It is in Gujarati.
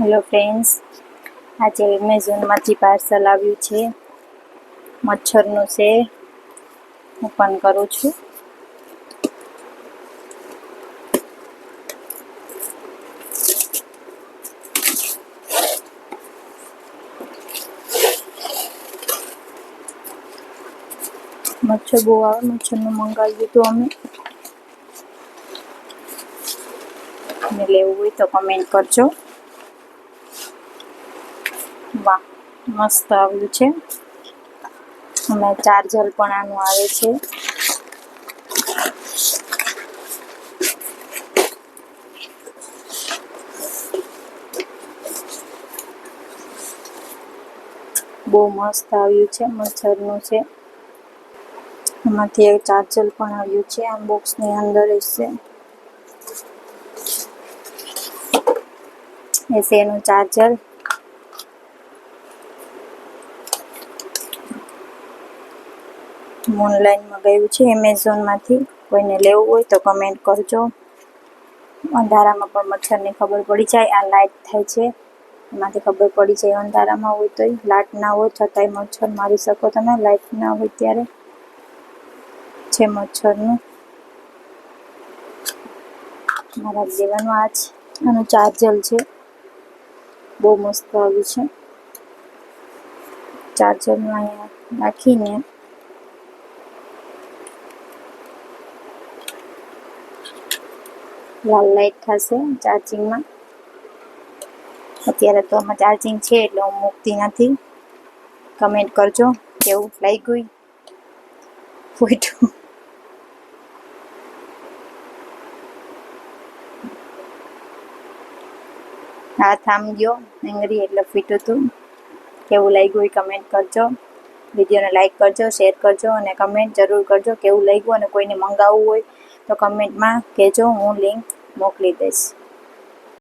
હેલો ફ્રેન્ડ્સ, આજે એમેઝોનમાંથી પાર્સલ આવ્યું છે મચ્છરનું છે. ઓપન કરું છું. મચ્છર બહુ આવે, મચ્છરનું મંગાવ્યું હતું અમે લેવું હોય તો કમેન્ટ કરજો. વાહ, મસ્ત આવ્યું છે. અને ચાર્જર પણ આનું આવે છે. બહુ મસ્ત આવ્યું છે, મચ્છરનું છે. એમાંથી એક ચાર્જર પણ આવ્યું છે. આ બોક્સની અંદર હશે એનું ચાર્જર. ઓનલાઈન મંગાવ્યું છે એમેઝોનમાંથી. કોઈને લેવું હોય તો કમેન્ટ કરજો. અંધારામાં પણ મચ્છરની ખબર પડી જાય. આ લાઇટ થાય છે એમાંથી ખબર પડી જાય. અંધારામાં હોય તોય, લાઇટ ના હોય છતાંય મચ્છર મારી શકો તમે. લાઇટ ના હોય ત્યારે છે મચ્છરનું. મારા દેવાનું આ જ આનું ચાર્જર છે. બહુ મસ્ત આવ્યું છે. ચાર્જરનું અહીંયા નાખીને લાલ લાઇટ થશે ચાર્જિંગમાં. અત્યારે તો આમાં ચાર્જિંગ છે એટલે હું મૂકતી નથી. કમેન્ટ કરજો કેવું લાગ્યું. ફૂટ્યું હાથ આમ ગયો એંગરી એટલે ફીટું હતું. કેવું લાગ્યું એ કમેન્ટ કરજો. વિડીયોને લાઈક કરજો, શેર કરજો અને કમેન્ટ જરૂર કરજો કેવું લાગ્યું. અને કોઈને મંગાવવું હોય તો કમેન્ટમાં કહેજો, હું લિંક મોકલી દઈશ.